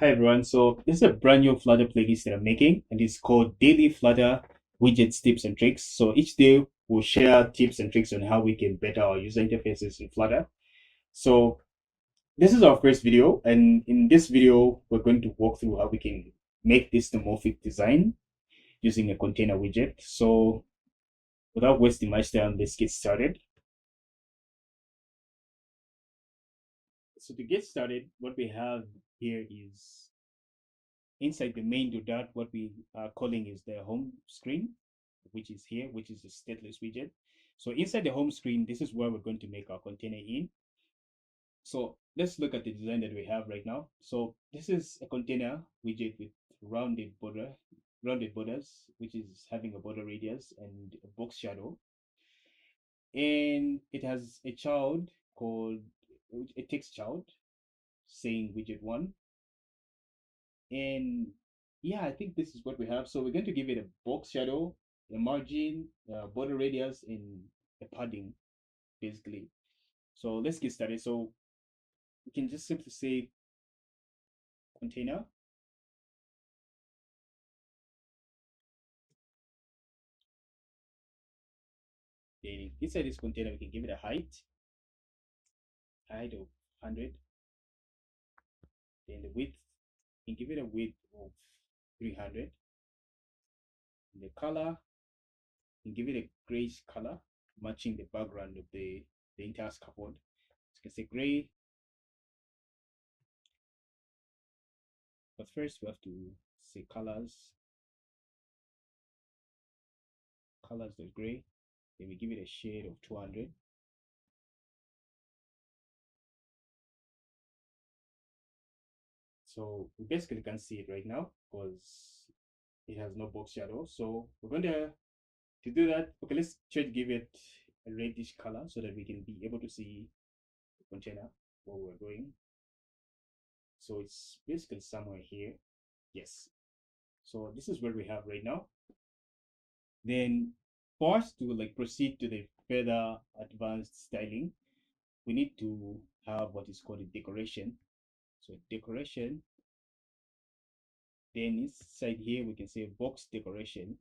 Hi everyone, so this is a brand new Flutter playlist that I'm making, and it's called Daily Flutter Widgets Tips and Tricks. So each day we'll share tips and tricks on how we can better our user interfaces in Flutter. So this is our first video, and in this video we're going to walk through how we can make this neumorphic design using a container widget. So without wasting much time, let's get started. So to get started, what we have here is inside the main.dot, what we are calling is the home screen, which is here, which is the stateless widget. So inside the home screen, this is where we're going to make our container in. So let's look at the design that we have right now. So this is a container widget with rounded borders, which is having a border radius and a box shadow. And it has a child called a text child saying widget one. And yeah, I think this is what we have. So we're going to give it a box shadow, a margin, border radius, and a padding, basically. So let's get started. So we can just simply say container. Then inside this container, we can give it a height of 100. Then the width, we can give it a width of 300. And the color, we can give it a grayish color, matching the background of the entire scaffold. So you can say gray. But first, we have to say colors gray. Then we give it a shade of 200. So we basically can't see it right now because it has no box shadow. So we're going to do that. Okay, let's try to give it a reddish color so that we can be able to see the container where we're going. So it's basically somewhere here. Yes. So this is where we have right now. Then for us to proceed to the further advanced styling, we need to have what is called a decoration. So decoration, then inside here we can say box decoration.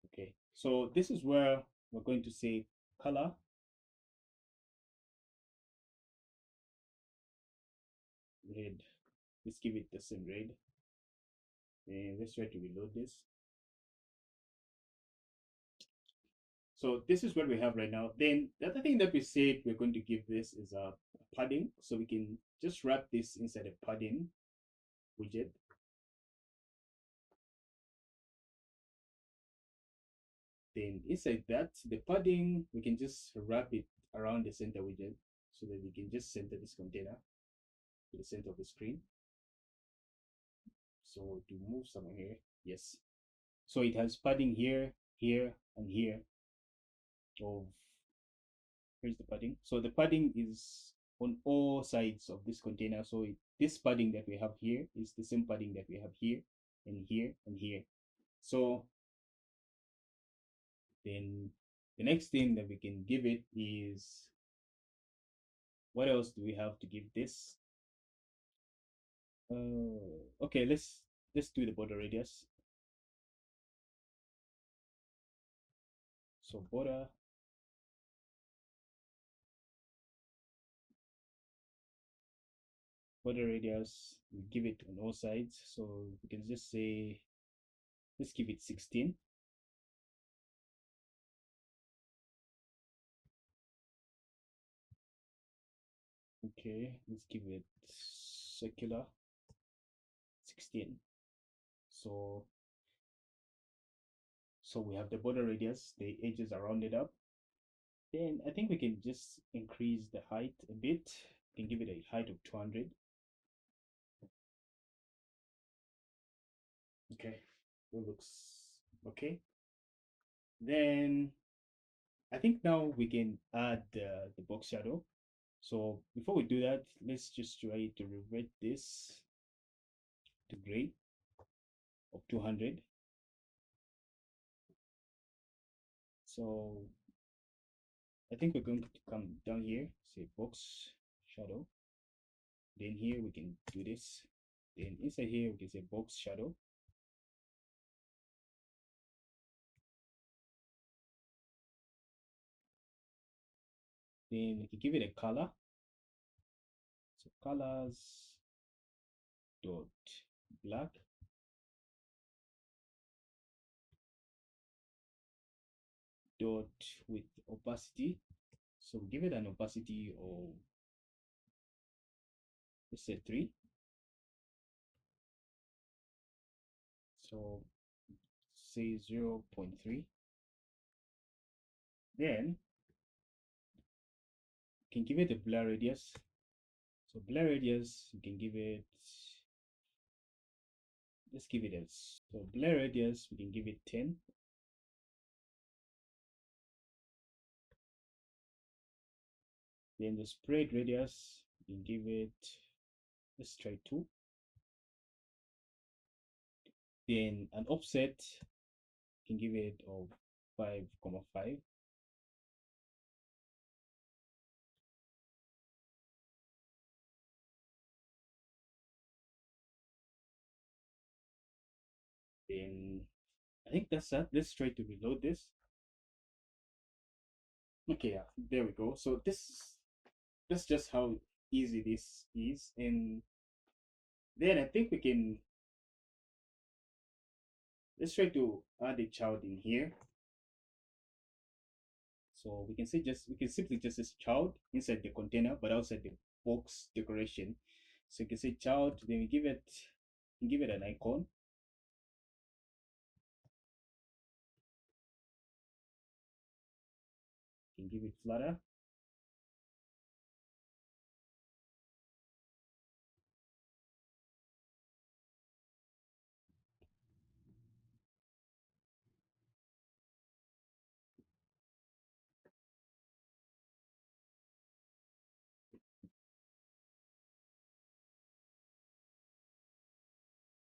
Okay, so this is where we're going to say color. Red. Let's give it the same red. And let's try to reload this. So this is what we have right now. Then the other thing that we said we're going to give this is a padding. So we can just wrap this inside a padding widget. Then inside that, the padding, we can just wrap it around the center widget so that we can just center this container to the center of the screen. So to move somewhere here, yes. So it has padding here, here, and here of, here's the padding. So the padding is on all sides of this container. So this padding that we have here is the same padding that we have here and here and here. So then the next thing that we can give it is, what else do we have to give this? Okay, let's do the border radius. So border radius, we give it on all sides. So we can just say, let's give it 16. Okay, let's give it circular 16. So we have the border radius, the edges are rounded up. Then I think we can just increase the height a bit. We can give it a height of 200. Okay, that looks okay. Then I think now we can add the box shadow. So before we do that, let's just try to revert this to gray of 200. So I think we're going to come down here, say box shadow. Then here we can do this. Then inside here we can say box shadow. Then we can give it a color. So colors dot black. Dot with opacity. So give it an opacity of, let's say 3. So say 0.3. Then you can give it a blur radius. So blur radius, you can give it, let's give it as, so blur radius, we can give it 10. Then the spread radius, you can give it, let's try 2. Then an offset, you can give it of 5,5. Then I think that's that. Let's try to reload this. Okay, yeah, there we go. So that's just how easy this is. And then I think we can, let's try to add a child in here. So we can say just, we can simply just say child inside the container, but outside the box decoration. So you can say child, then we give it an icon. You can give it Flutter.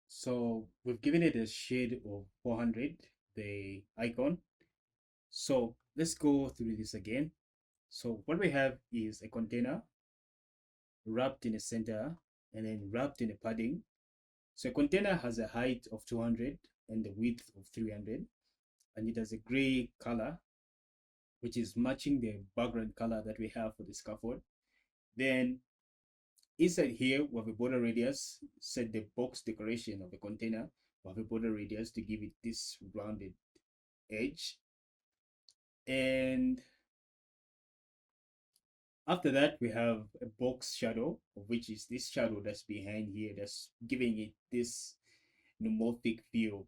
So we've given it a shade of 400, the icon. So let's go through this again. So what we have is a container wrapped in a center and then wrapped in a padding. So a container has a height of 200 and the width of 300, and it has a gray color, which is matching the background color that we have for the scaffold. Then inside here, we have a border radius, set the box decoration of the container. We have a border radius to give it this rounded edge. And after that, we have a box shadow, which is this shadow that's behind here, that's giving it this neumorphic feel,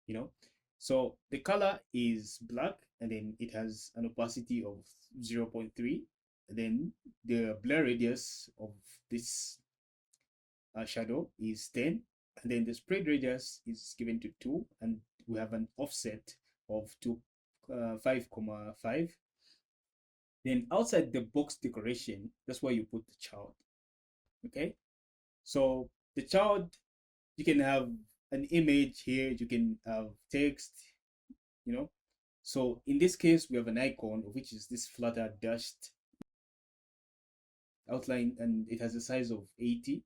you know. So the color is black, and then it has an opacity of 0.3. And then the blur radius of this shadow is 10. And then the spread radius is given to 2. And we have an offset of 5,5. Then outside the box decoration, that's where you put the child. Okay. So the child, you can have an image here, you can have text, you know. So in this case, we have an icon, which is this Flutter dashed outline, and it has a size of 80.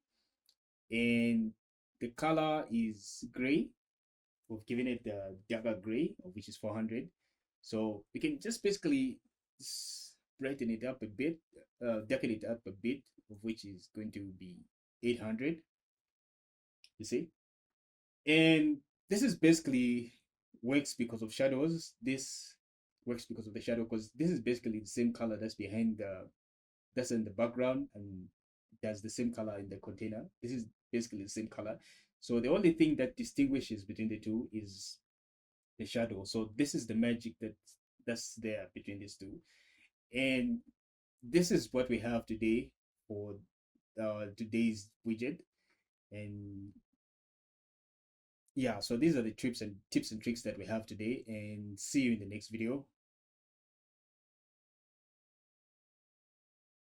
And the color is gray. We've given it the dagger gray, which is 400. So we can just basically brighten it up a bit, darken it up a bit, which is going to be 800. You see? And this is basically works because of shadows. This works because of the shadow, because this is basically the same color that's behind that's in the background, and that's the same color in the container. This is basically the same color. So the only thing that distinguishes between the two is the shadow. So this is the magic that's there between these two. And this is what we have today for today's widget. And yeah, so these are the tips and tricks that we have today, and see you in the next video.